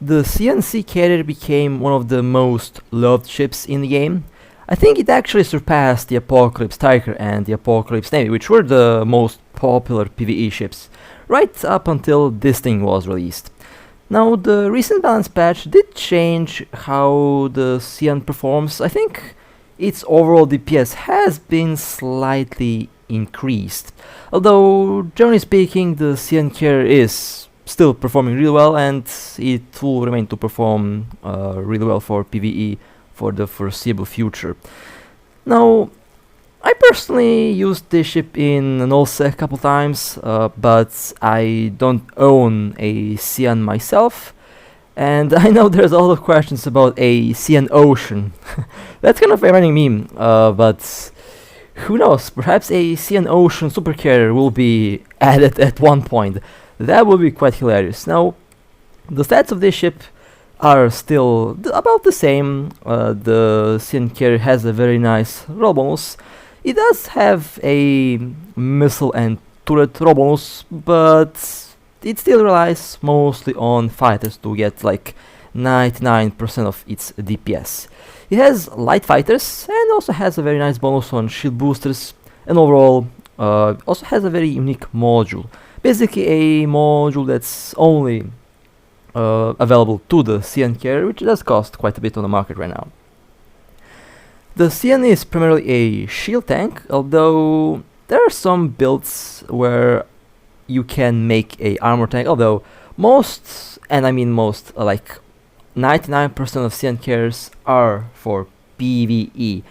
The CNC carrier became one of the most loved ships in the game. I think it actually surpassed the Apocalypse Tiger and the Apocalypse Navy, which were the most popular PvE ships, right up until this thing was released. Now, the recent balance patch did change how the Cyan performs. I think its overall DPS has been slightly increased, although generally speaking the Cyan carrier is still performing really well, and it will remain to perform really well for PvE for the foreseeable future. Now, I personally used this ship in an Ulsa a couple times, but I don't own a Cyan myself, and I know there's a lot of questions about a Cyan Ocean. That's kind of a running meme, but who knows, perhaps a Cyan Ocean supercarrier will be added at one point. That would be quite hilarious. Now, the stats of this ship are still about the same. The Cyan carrier has a very nice roll bonus. It does have a missile and turret roll bonus, but it still relies mostly on fighters to get like 99% of its DPS. It has light fighters and also has a very nice bonus on shield boosters, and overall also has a very unique module. Basically a module that's only available to the Cyan carrier, which does cost quite a bit on the market right now. The Cyan is primarily a shield tank, although there are some builds where you can make a armor tank, although most, and I mean most, like 99% of Cyan carriers are for PvE.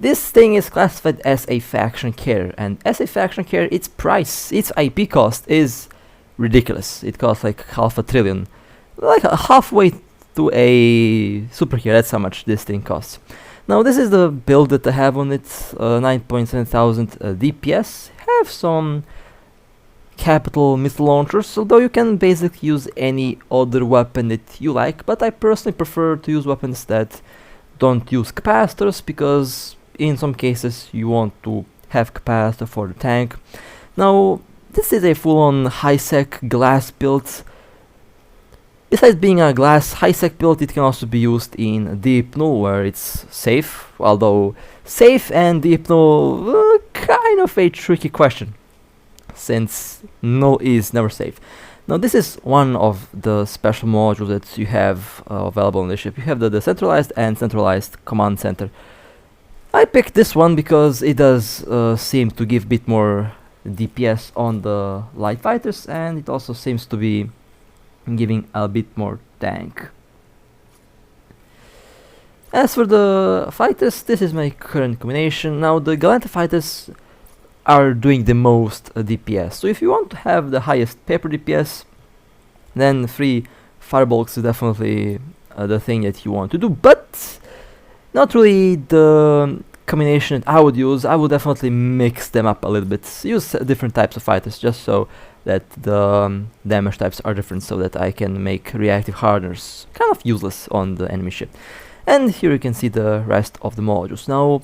This thing is classified as a faction carrier, and as a faction carrier, its price, its IP cost is ridiculous. It costs like $500 billion, like halfway to a super carrier. That's how much this thing costs. Now, this is the build that I have on it, 9.7 thousand DPS. Have some capital missile launchers, although you can basically use any other weapon that you like, but I personally prefer to use weapons that don't use capacitors, because in some cases you want to have capacitor for the tank. Now, this is a full-on high-sec glass build. Besides being a glass high-sec build, it can also be used in deep null, where it's safe, although safe and deep null, kind of a tricky question, since null is never safe. Now, this is one of the special modules that you have available on the ship. You have the decentralized and centralized command center. I picked this one because it does seem to give a bit more DPS on the light fighters, and it also seems to be giving a bit more tank. As for the fighters, this is my current combination. Now, the Galanta fighters are doing the most DPS, so if you want to have the highest paper DPS, then 3 firebolts is definitely the thing that you want to do, but not really the combination that I would use. I would definitely mix them up a little bit, use different types of fighters, just so that the damage types are different, so that I can make reactive hardeners kind of useless on the enemy ship. And here you can see the rest of the modules. Now,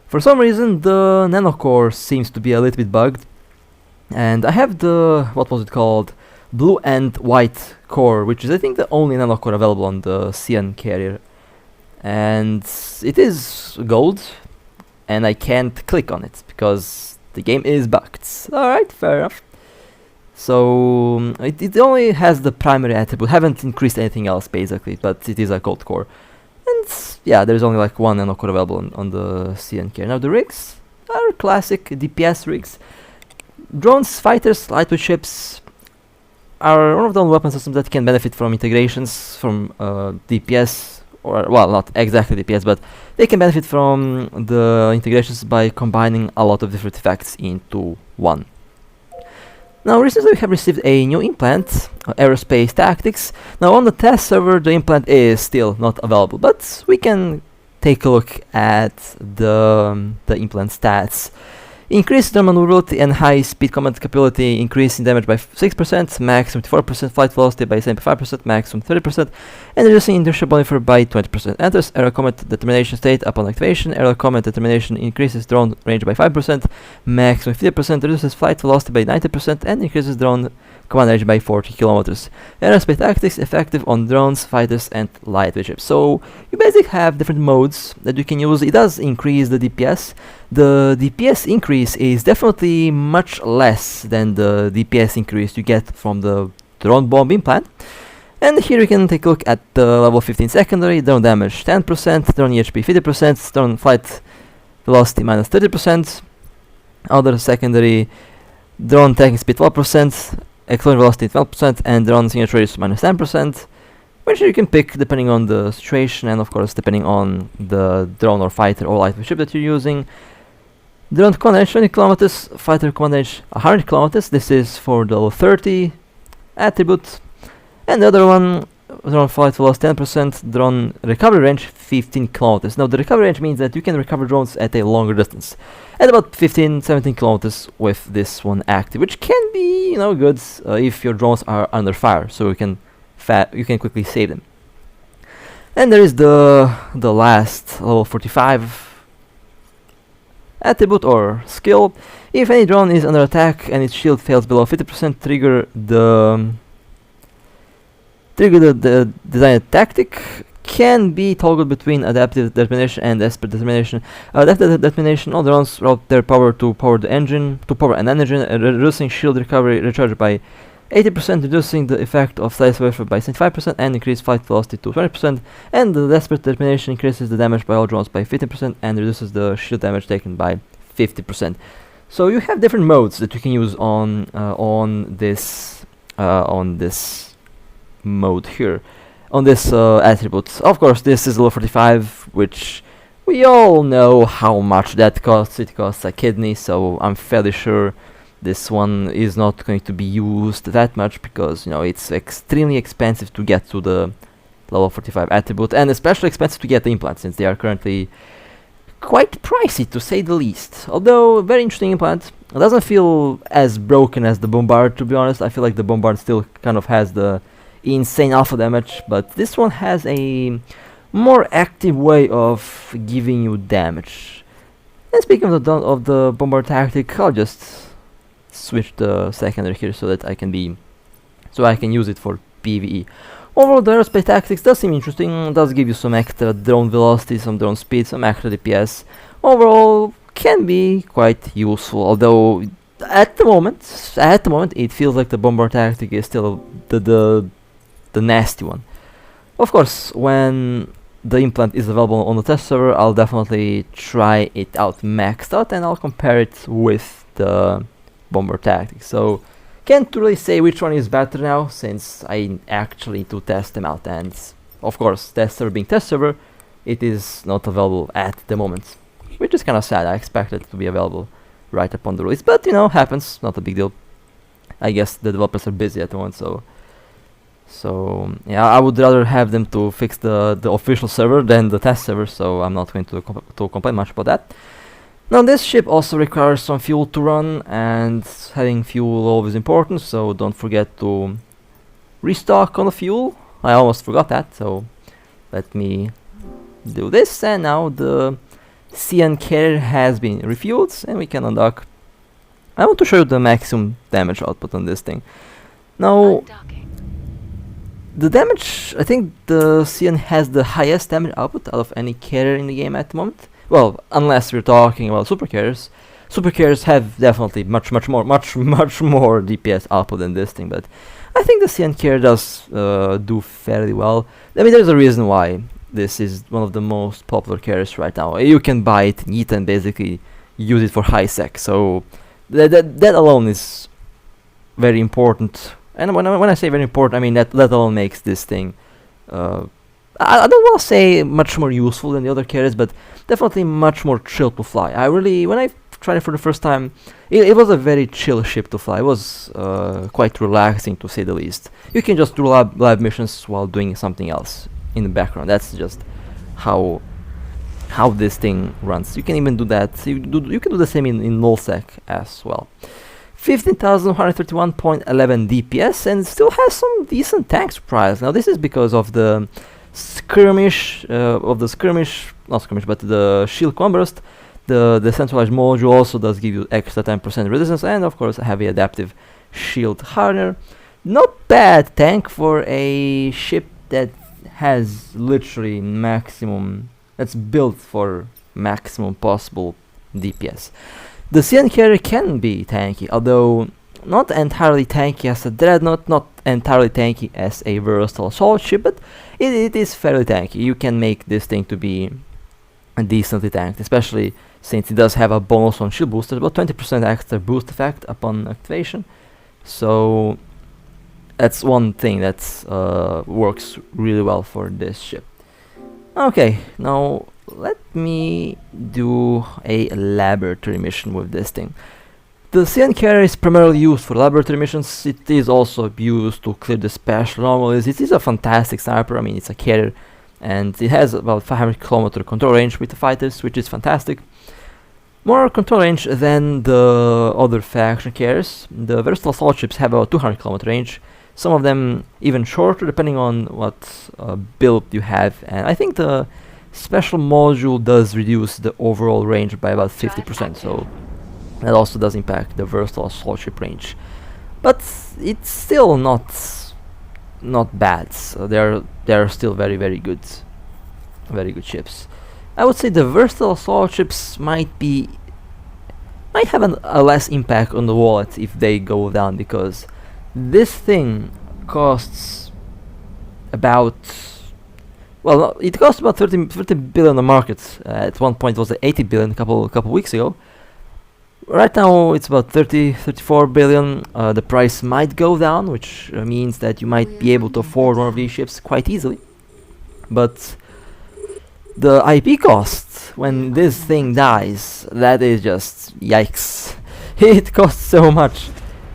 for some reason the nanocore seems to be a little bit bugged, and I have the, what was it called, blue and white core, which is I think the only nanocore available on the Cyan carrier, and it is gold, and I can't click on it because the game is bugged. Alright, fair enough. So it only has the primary attribute, haven't increased anything else basically, but it is a gold core. And yeah, there's only like one nanocore available on the Cyan carrier. Now, the rigs are classic DPS rigs. Drones, fighters, lightweight ships are one of the only weapon systems that can benefit from integrations from DPS, or well, not exactly DPS, but they can benefit from the integrations by combining a lot of different effects into one. Now, recently we have received a new implant, Aerospace Tactics. Now, on the test server, the implant is still not available, but we can take a look at the implant stats. Increased thermal maneuverability and high speed combat capability, increasing damage by 6%, max 74%, flight velocity by 75%, max 30%, and reducing inertia bonus by 20%. Enters aerial combat determination state upon activation. Aerial combat determination increases drone range by 5%, max 50%, reduces flight velocity by 90%, and increases drone command range by 40 kilometers. Aerospace tactics effective on drones, fighters, and lightweight ships. So you basically have different modes that you can use. It does increase the DPS. The DPS increase is definitely much less than the DPS increase you get from the drone bomb implant. And here we can take a look at the level 15 secondary. Drone damage 10%, drone EHP 50%, drone flight velocity minus 30%. Other secondary, drone tagging speed 12%, explosion velocity 12%, and drone signature radius minus 10%, which you can pick depending on the situation and of course depending on the drone or fighter or lightweight ship that you're using. Drone command range 20 kilometers, fighter command range 100 kilometers. This is for the level 30 attribute. And the other one, drone flight velocity 10%, drone recovery range 15 kilometers. Now the recovery range means that you can recover drones at a longer distance, at about 15-17 kilometers with this one active, which can be, you know, good if your drones are under fire, so you can quickly save them. And there is the last level 45 attribute or skill. If any drone is under attack and its shield fails below 50%, trigger the designed tactic. Can be toggled between adaptive determination and desperate determination. Adaptive determination, all drones route their power to power an engine, reducing shield recovery recharge by 80%, reducing the effect of slice warfare by 75%, and increase flight velocity to 20%. And the desperate determination increases the damage by all drones by 15% and reduces the shield damage taken by 50%. So you have different modes that you can use on this mode here, on this attribute. Of course, this is level 45, which we all know how much that costs. It costs a kidney, so I'm fairly sure this one is not going to be used that much because, you know, it's extremely expensive to get to the level 45 attribute, and especially expensive to get the implant since they are currently quite pricey to say the least. Although a very interesting implant. It doesn't feel as broken as the Bombard, to be honest. I feel like the Bombard still kind of has the insane alpha damage, but this one has a more active way of giving you damage. And speaking of the Bombard tactic, I'll just switch the secondary here so that I can use it for PvE. Overall, the aerospace tactics does seem interesting. Does give you some extra drone velocity, some drone speed, some extra DPS. Overall, can be quite useful. Although at the moment, it feels like the Bombard tactic is still the nasty one. Of course, when the implant is available on the test server, I'll definitely try it out maxed out and I'll compare it with the Bomber tactic. So can't really say which one is better now since I actually need to test them out, and of course, test server being test server, it is not available at the moment, which is kind of sad. I expected it to be available right upon the release, but you know, happens, not a big deal. I guess the developers are busy at the moment, so yeah, I would rather have them to fix the official server than the test server, so I'm not going to complain much about that. Now this ship also requires some fuel to run, and having fuel always important, so don't forget to restock on the fuel. I almost forgot that, so let me do this, and now the CN carrier has been refueled and we can undock. I want to show you the maximum damage output on this thing. Now the damage, I think the CN has the highest damage output out of any carrier in the game at the moment. Well, unless we're talking about super carriers. Super carriers have definitely much more DPS output than this thing, but I think the CN carrier does do fairly well. I mean, there's a reason why this is one of the most popular carriers right now. You can buy it neat and basically use it for high sec, so that alone is very important. And when I say very important, I mean that alone makes this thing I don't want to say much more useful than the other carriers, but definitely much more chill to fly. When I tried it for the first time, it was a very chill ship to fly. It was quite relaxing, to say the least. You can just do lab missions while doing something else in the background. That's just how this thing runs. You can even do that. You can do the same in nullsec as well. 15,131.11 DPS, and still has some decent tank surprise. Now this is because of the skirmish, not skirmish, but the shield command burst. The centralized module also does give you extra 10% resistance, and of course a heavy adaptive shield hardener. Not bad tank for a ship that has literally maximum, that's built for maximum possible DPS. The CN carrier can be tanky, although not entirely tanky as a dreadnought, not entirely tanky as a versatile assault ship, but it is fairly tanky. You can make this thing to be decently tanked, especially since it does have a bonus on shield booster, about 20% extra boost effect upon activation. So that's one thing that works really well for this ship. Okay, now let me do a laboratory mission with this thing. The CN carrier is primarily used for laboratory missions. It is also used to clear the special anomalies. It is a fantastic sniper. I mean, it's a carrier, and it has about 500 km control range with the fighters, which is fantastic. More control range than the other faction carriers. The versatile assault ships have about 200 km range. Some of them even shorter, depending on what build you have. And I think the special module does reduce the overall range by about 50%. So that also does impact the versatile assault ship range, but it's still not bad. So they're still very good ships. I would say the versatile assault ships might have a less impact on the wallet if they go down, because this thing costs about, well, it cost about 30 billion on the market. At one point it was at 80 billion a couple weeks ago. Right now it's about 34 billion. The price might go down, which means that you might be able to afford one of these ships quite easily. But the IP cost when this thing dies, that is just yikes. It costs so much.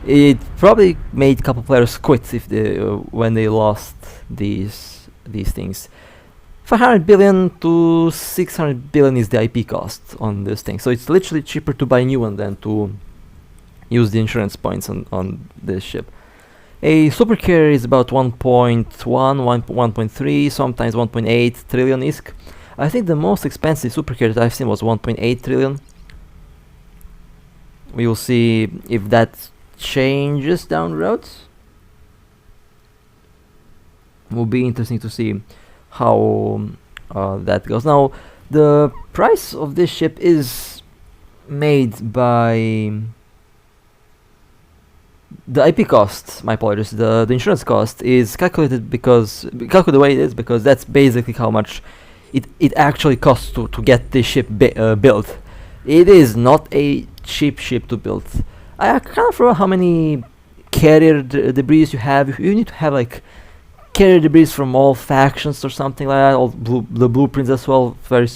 It probably made a couple players quit if they when they lost these things. 500 billion to 600 billion is the IP cost on this thing, so it's literally cheaper to buy a new one than to use the insurance points on this ship. A super carrier is about 1.1, 1.3, sometimes 1.8 trillion ISK. I think the most expensive super carrier that I've seen was 1.8 trillion. We will see if that changes down the road. Will be interesting to see how that goes. Now, the price of this ship is made by the IP cost. My apologies. The insurance cost is calculated the way it is, because that's basically how much it actually costs to get this ship built. It is not a cheap ship to build. I can't remember how many carrier debris you have. You need to have like carrier debris from all factions or something like that. All the blueprints as well. Very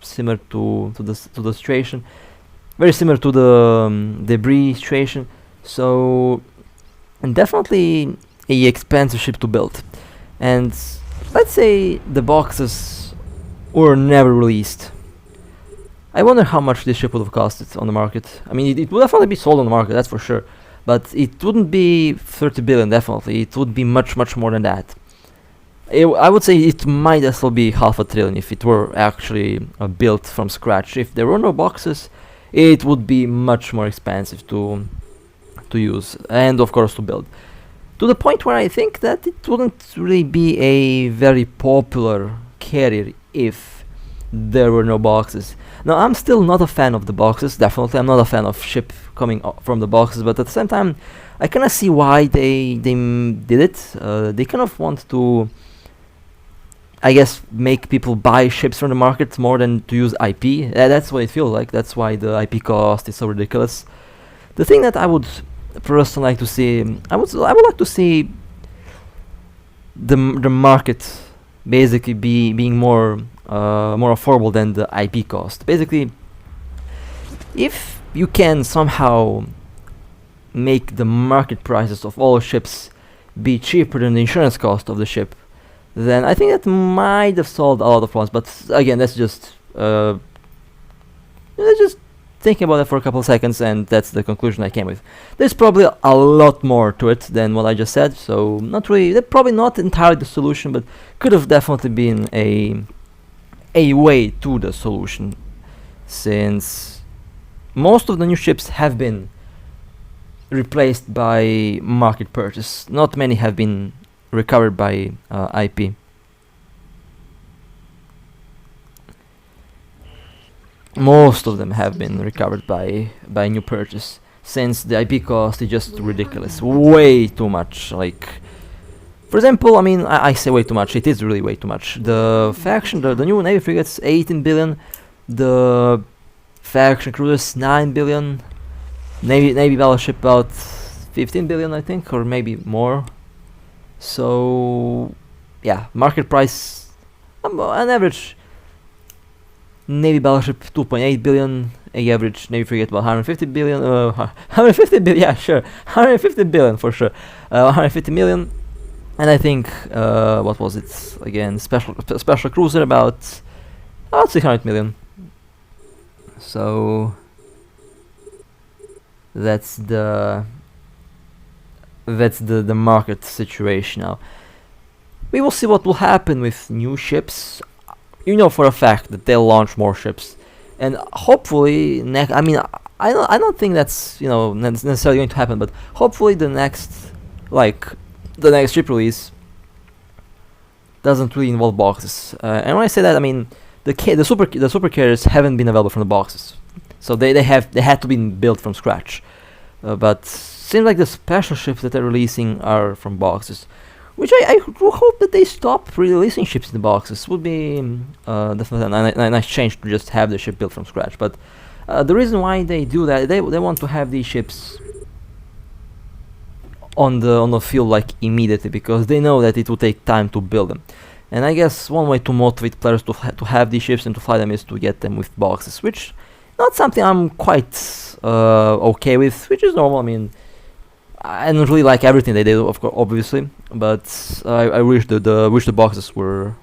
similar to the situation. Very similar to the debris situation. So, and definitely a expensive ship to build. And let's say the boxes were never released. I wonder how much this ship would have costed on the market. I mean, it would definitely be sold on the market, that's for sure. But it wouldn't be 30 billion, definitely. It would be much more than that. I would say it might as well be half a trillion if it were actually built from scratch. If there were no boxes, it would be much more expensive to use and of course to build. To the point where I think that it wouldn't really be a very popular carrier if there were no boxes. Now, I'm still not a fan of the boxes, definitely. I'm not a fan of ship coming from the boxes, but at the same time, I kind of see why they did it. They kind of want to, I guess, make people buy ships from the market more than to use IP. That's what it feels like. That's why the IP cost is so ridiculous. The thing that I would personally like to see, I would like to see the market basically being more affordable than the IP cost. Basically, if you can somehow make the market prices of all ships be cheaper than the insurance cost of the ship, then I think that might have solved a lot of problems. But again, that's just thinking about it for a couple of seconds, and that's the conclusion I came with. There's probably a lot more to it than what I just said, so probably not entirely the solution, but could have definitely been a way to the solution, since most of the new ships have been replaced by market purchase. Not many have been recovered by IP. Most of them have been recovered by new purchase, since the IP cost is just ridiculous, way too much. Like, for example, I mean, I say way too much. It is really way too much. The faction, the new Navy frigates, 18 billion. The faction cruisers, 9 billion. Navy battleship about 15 billion, I think, or maybe more. So, yeah, market price, on average, Navy battleship 2.8 billion, a average Navy frigate about 150 billion, 150 billion, yeah, sure, 150 billion for sure, 150 million, and I think, what was it again, special cruiser about 600 million. So that's the market situation now. We will see what will happen with new ships. You know for a fact that they'll launch more ships, and hopefully I mean, I don't think that's, you know, necessarily going to happen, but hopefully the next ship release doesn't really involve boxes. And when I say that, I mean the super carriers haven't been available from the boxes, so they had to be built from scratch. But seems like the special ships that they're releasing are from boxes, which I hope that they stop releasing ships in the boxes. Would be definitely a nice change to just have the ship built from scratch. But the reason why they do that, they want to have these ships on the field like immediately, because they know that it will take time to build them. And I guess one way to motivate players to have these ships and to fly them is to get them with boxes, which not something I'm quite okay with, which is normal. I mean, I don't really like everything they do, of course, obviously, but I wish the boxes were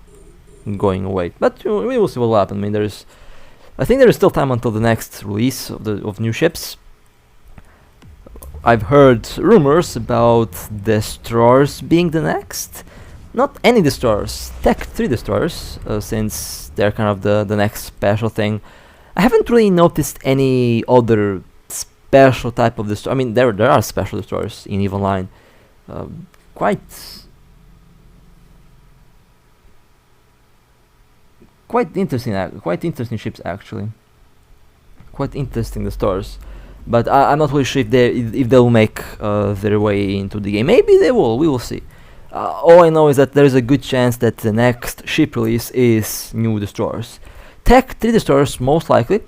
going away. But we will see what will happen. I mean, I think there is still time until the next release of new ships. I've heard rumors about destroyers being the next. Not any destroyers, Tech 3 destroyers, since they're kind of the next special thing. I haven't really noticed any other special type of destroyer. I mean, there are special destroyers in EVE Online. Quite interesting ships actually. Quite interesting destroyers. But I'm not really sure if they'll make their way into the game. Maybe they will. We will see. All I know is that there is a good chance that the next ship release is new destroyers. Tech 3 destroyers most likely,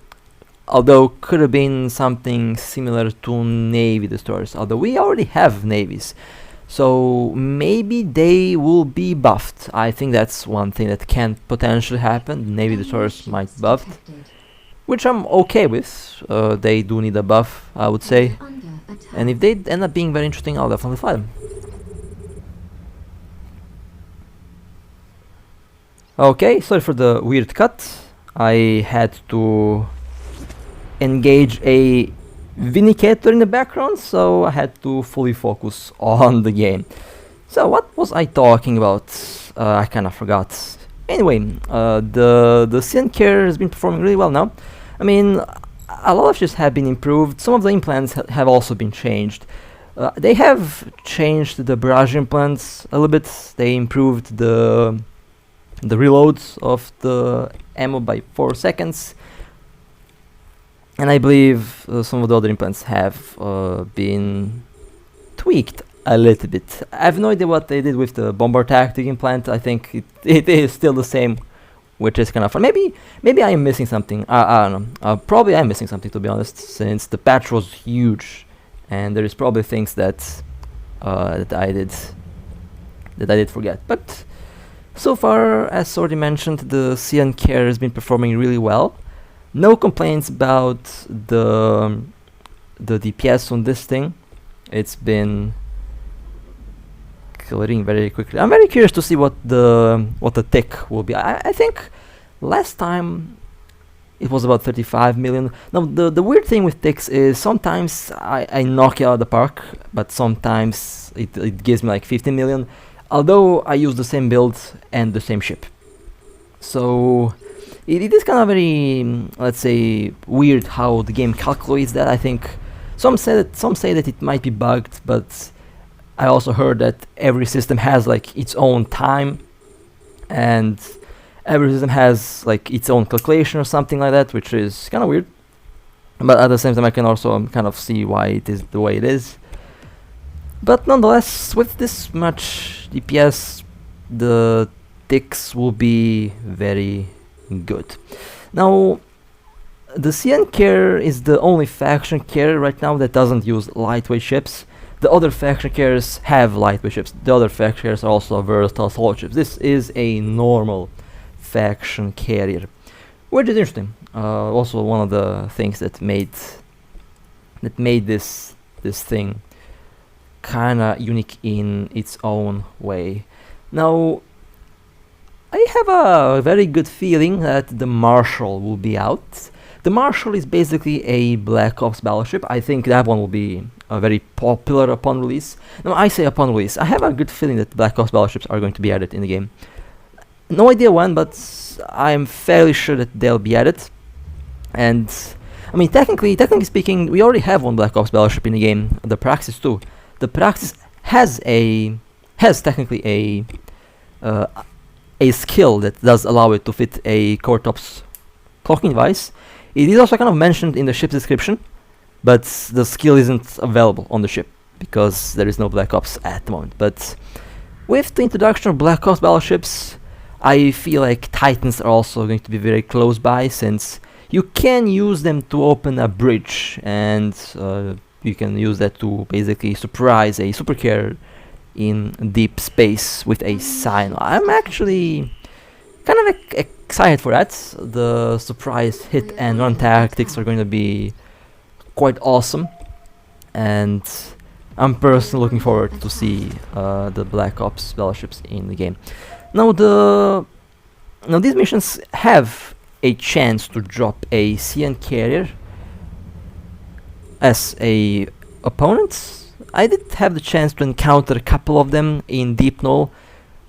although could have been something similar to Navy destroyers, although we already have navies, so maybe they will be buffed. I think that's one thing that can potentially happen. Navy destroyers might be buffed, which I'm okay with. They do need a buff, I would say, and if they end up being very interesting, I'll definitely fly them. Okay, sorry for the weird cut. I had to engage a vindicator in the background, so I had to fully focus on the game. So what was I talking about? I kind of forgot. Anyway, the CyanSea has been performing really well now. I mean, a lot of ships have been improved. Some of the implants have also been changed. They have changed the barrage implants a little bit. They improved the reloads of the ammo by 4 seconds, and I believe some of the other implants have been tweaked a little bit. I have no idea what they did with the bomber tactic implant. I think it is still the same, which is kind of fun. Maybe I am missing something. I don't know. Probably I'm missing something, to be honest, since the patch was huge, and there is probably things that I did forget. But so far, as already mentioned, the CyanSea has been performing really well. No complaints about the DPS on this thing. It's been clearing very quickly. I'm very curious to see what the tick will be. I think last time it was about 35 million. Now the weird thing with ticks is sometimes I knock it out of the park, but sometimes it gives me like 15 million. Although I use the same build and the same ship. So it is kind of very, let's say, weird how the game calculates that. I think Some say that it might be bugged, but I also heard that every system has like its own time, and every system has like its own calculation or something like that, which is kind of weird. But at the same time, I can also kind of see why it is the way it is. But nonetheless, with this much DPS, the ticks will be very good. Now, the CN carrier is the only faction carrier right now that doesn't use lightweight ships. The other faction carriers have lightweight ships. The other faction carriers are also versatile assault ships. This is a normal faction carrier, which is interesting. Also, one of the things that made this thing kinda unique in its own way. Now, I have a very good feeling that the Marshal will be out. The Marshal is basically a Black Ops battleship. I think that one will be very popular upon release. Now, I say upon release. I have a good feeling that Black Ops battleships are going to be added in the game. No idea when, but I'm fairly sure that they'll be added. And I mean, technically speaking, we already have one Black Ops battleship in the game, the Praxis 2. The Praxis has technically a skill that does allow it to fit a Cortops clocking device. It is also kind of mentioned in the ship's description, but the skill isn't available on the ship because there is no Black Ops at the moment. But with the introduction of Black Ops battleships, I feel like Titans are also going to be very close by, since you can use them to open a bridge, and you can use that to basically surprise a super carrier in deep space with a sign. I'm actually kind of excited for that. The surprise hit and run tactics are going to be quite awesome, and I'm personally looking forward to see the Black Ops battleships in the game. Now these missions have a chance to drop a CN carrier as a opponent. I did have the chance to encounter a couple of them in Deep Null.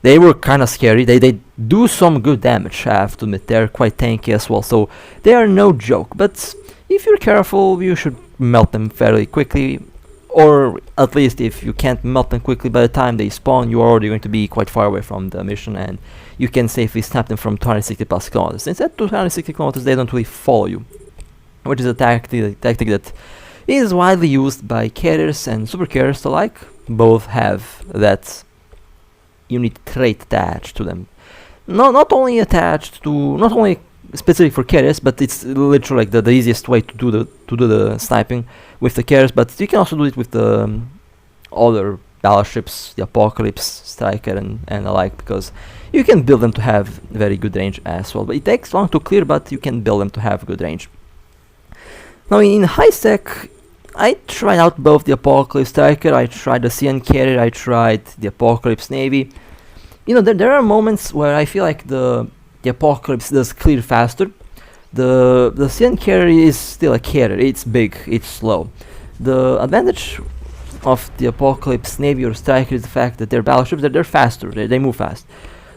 They were kind of scary. They do some good damage, I have to admit. They're quite tanky as well, so they are no joke. But if you're careful, you should melt them fairly quickly. Or at least if you can't melt them quickly, by the time they spawn, you're already going to be quite far away from the mission, and you can safely snap them from 260 plus kilometers. Since at 260 kilometers, they don't really follow you, which is a tactic that is widely used by carriers and super carriers alike. Both have that unique trait attached to them. Not only specific for carriers, but it's literally like the easiest way to do the sniping with the carriers. But you can also do it with the other battleships, the Apocalypse, Striker, and alike, because you can build them to have very good range as well. But it takes long to clear, but you can build them to have good range. Now in high sec, I tried out both the Apocalypse Striker, I tried the CN carrier, I tried the Apocalypse Navy. You know, there are moments where I feel like the Apocalypse does clear faster. The CN carrier is still a carrier. It's big, it's slow. The advantage of the Apocalypse Navy or Striker is the fact that they're battleships, they're faster, they move fast.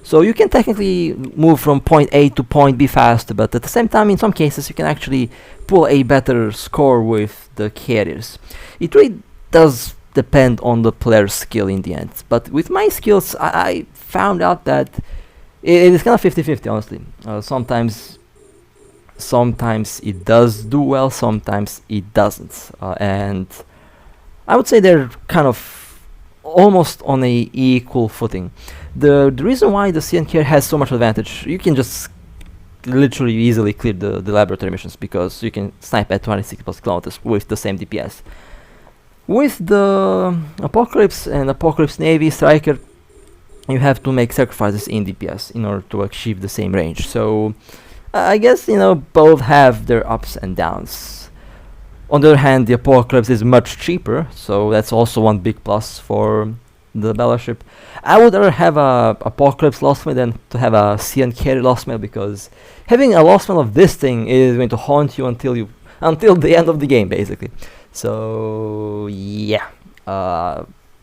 So you can technically move from point A to point B faster, but at the same time, in some cases, you can actually pull a better score with the carriers. It really does depend on the player's skill in the end. But with my skills, I found out that it is kind of 50-50, honestly. Sometimes it does do well, sometimes it doesn't. And I would say they're kind of almost on a equal footing. The reason why the CN carrier has so much advantage, you can just literally easily clear the laboratory missions, because you can snipe at 260 plus kilometers with the same DPS. With the Apocalypse and Apocalypse Navy Striker, you have to make sacrifices in DPS in order to achieve the same range. So I guess, you know, both have their ups and downs. On the other hand, the Apocalypse is much cheaper, so that's also one big plus for the battleship. I would rather have a Apocalypse Lost Mail than to have a CN carrier Lost Mail, because having a Lost Mail of this thing is going to haunt you until the end of the game, basically. So yeah,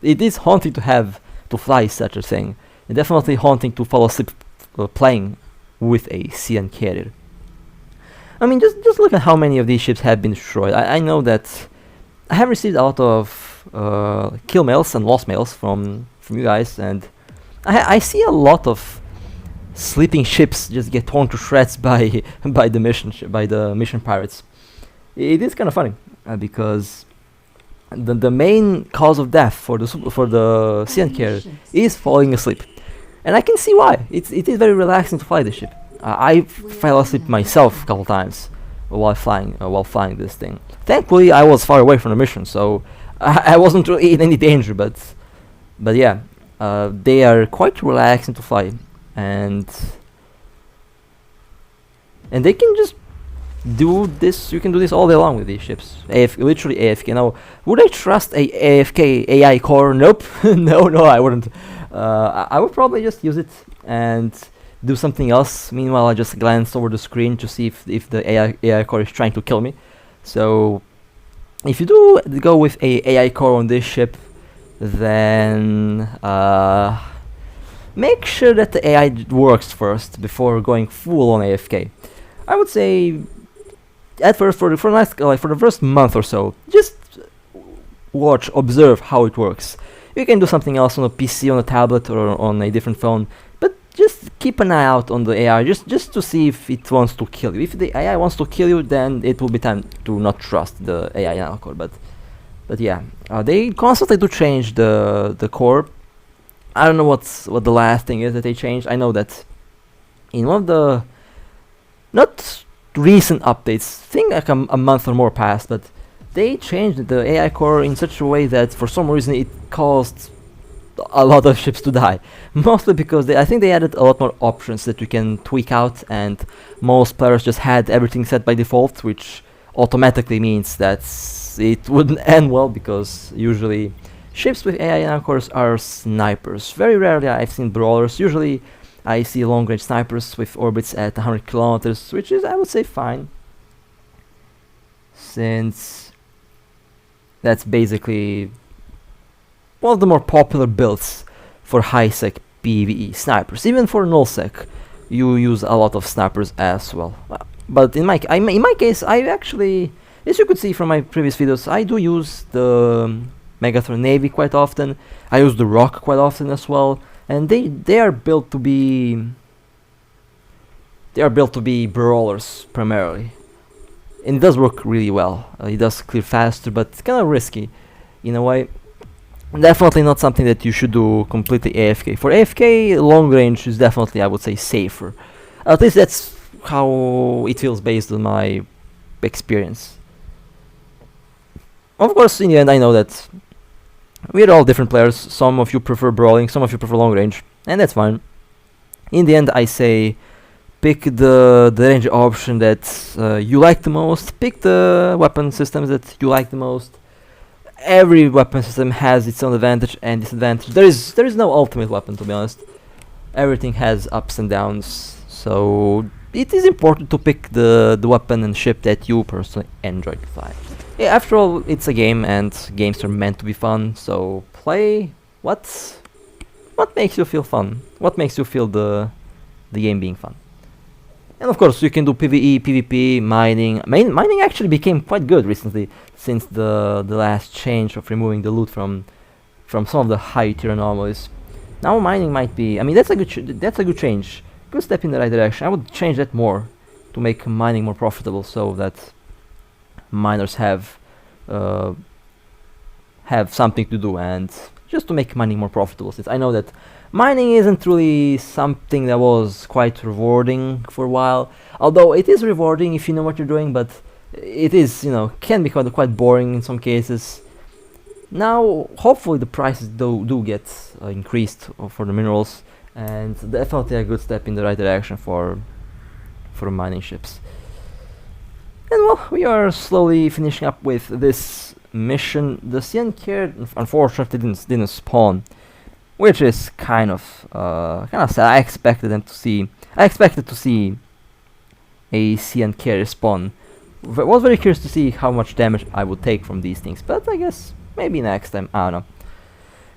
it is haunting to fly such a thing, and definitely haunting to fall asleep playing with a CN carrier. I mean, just look at how many of these ships have been destroyed. I know that I have received a lot of kill mails and lost mails from you guys, and I see a lot of sleeping ships just get torn to shreds by by the mission pirates. It is kind of funny because the main cause of death for the Cyan carrier is falling asleep, and I can see why. It is very relaxing to fly this ship. I fell asleep myself a couple times while flying this thing. Thankfully, I was far away from the mission, so I wasn't really in any danger. But yeah, they are quite relaxing to fly, and they can just do this. You can do this all day long with these ships. Literally AFK. Now, would I trust a AFK AI core? Nope. no, I wouldn't. I would probably just use it and do something else. Meanwhile, I just glance over the screen to see if the AI core is trying to kill me. So, if you do go with a AI core on this ship, then make sure that the AI works first before going full on AFK. I would say at first for the first month or so, just observe how it works. You can do something else on a PC, on a tablet, or on a different phone, but just keep an eye out on the AI, just to see if it wants to kill you. If the AI wants to kill you, then it will be time to not trust the AI now core. But yeah, they constantly do change the core. I don't know what the last thing is that they changed. I know that in one of the not recent updates, I think like a month or more passed, but they changed the AI core in such a way that for some reason it caused a lot of ships to die. Mostly because I think they added a lot more options that you can tweak out, and most players just had everything set by default, which automatically means that it wouldn't end well, because usually ships with AI cores are snipers. Very rarely I've seen brawlers. Usually I see long-range snipers with orbits at 100 kilometers, which is, I would say, fine, since that's basically one of the more popular builds for high-sec PvE snipers. Even for null-sec, you use a lot of snipers as well. But in my case, I actually, as you could see from my previous videos, I do use the Megatron Navy quite often. I use the Rock quite often as well, and they are built to be brawlers primarily, and it does work really well. It does clear faster, but it's kind of risky in a way. Definitely not something that you should do completely AFK. For AFK, long range is definitely, I would say, safer. At least that's how it feels based on my experience. Of course, in the end, I know that we're all different players. Some of you prefer brawling, some of you prefer long range, and that's fine. In the end, I say pick the range option that you like the most. Pick the weapon systems that you like the most. Every weapon system has its own advantage and disadvantage. There is no ultimate weapon, to be honest. Everything has ups and downs, so it is important to pick the weapon and ship that you personally enjoy to fly. Yeah, after all, it's a game, and games are meant to be fun. So play what makes you feel fun. What makes you feel the game being fun. And of course, you can do PvE, PvP, mining. Mining actually became quite good recently, since the last change of removing the loot from some of the high tier anomalies. Now mining might be, I mean, that's a good change, good step in the right direction. I would change that more to make mining more profitable, so that miners have something to do, and just to make mining more profitable, since I know that mining isn't really something that was quite rewarding for a while. Although it is rewarding if you know what you're doing, but it is, can be quite boring in some cases. Now, hopefully the prices do get increased for the minerals, and definitely a good step in the right direction for mining ships. And well, we are slowly finishing up with this mission. The Cyan carrier unfortunately didn't spawn, which is kind of sad. I expected to see a Cyan carrier spawn. I was very curious to see how much damage I would take from these things, but I guess maybe next time. I don't know.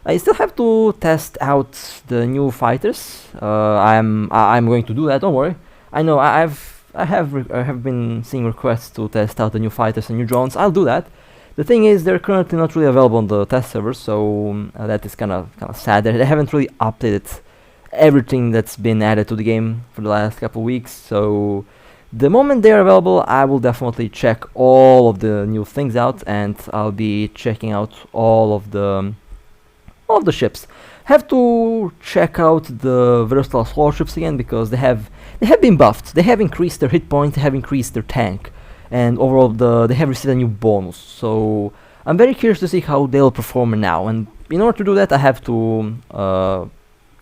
I still have to test out the new fighters. I'm going to do that. Don't worry. I know I have been seeing requests to test out the new fighters and new drones. I'll do that. The thing is, they're currently not really available on the test servers, so that is kind of sad. They haven't really updated everything that's been added to the game for the last couple weeks. So the moment they are available, I will definitely check all of the new things out, and I'll be checking out all of the ships. Have to check out the versatile solar ships again, because they have been buffed. They have increased their hit points, they have increased their tank, and overall they have received a new bonus. So I'm very curious to see how they'll perform now, and in order to do that I have to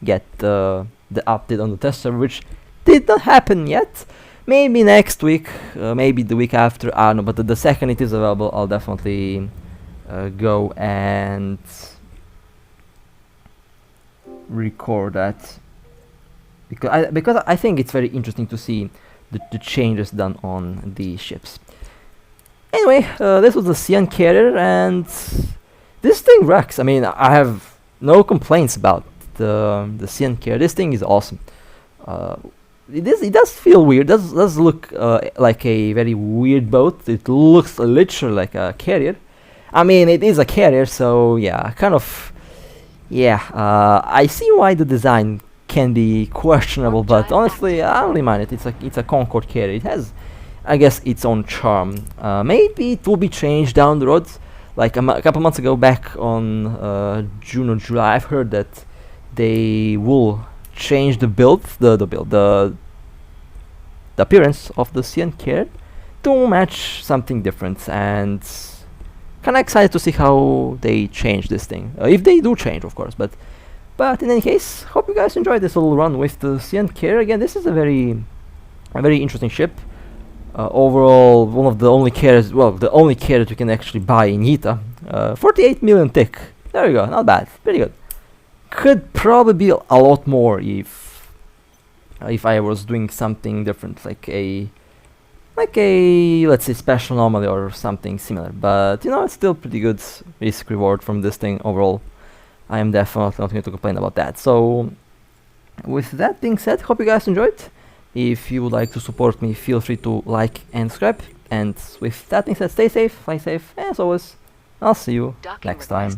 get the update on the test server, which did not happen yet. Maybe next week, maybe the week after, I don't know, but the second it is available I'll definitely go and record that, because I think it's very interesting to see the changes done on these ships. Anyway, this was the Cyan Carrier, and this thing rocks. I mean, I have no complaints about the Cyan Carrier. This thing is awesome. It does feel weird. Does look like a very weird boat. It looks literally like a carrier. I mean, it is a carrier, so yeah, kind of. Yeah, I see why the design can be questionable, but honestly, I don't really mind it. It's a CONCORD carrier. It has, I guess, its own charm. Maybe it will be changed down the road. Like a couple months ago, back on June or July, I've heard that they will change the build, the appearance of the Cyan Carrier to match something different, and kind of excited to see how they change this thing, if they do change, of course. But in any case, hope you guys enjoyed this little run with the Cyan Carrier. Again, this is a very interesting ship. Overall, one of the only carriers, well, the only carrier you can actually buy in Yita. 48 million tick. There you go, not bad, pretty good. Could probably be a lot more if I was doing something different, like a let's say special anomaly or something similar. But you know, it's still pretty good risk reward from this thing overall. I am definitely not going to complain about that. So with that being said, hope you guys enjoyed. If you would like to support me, feel free to like and subscribe. And with that being said, stay safe, fly safe, and as always, I'll see you next time.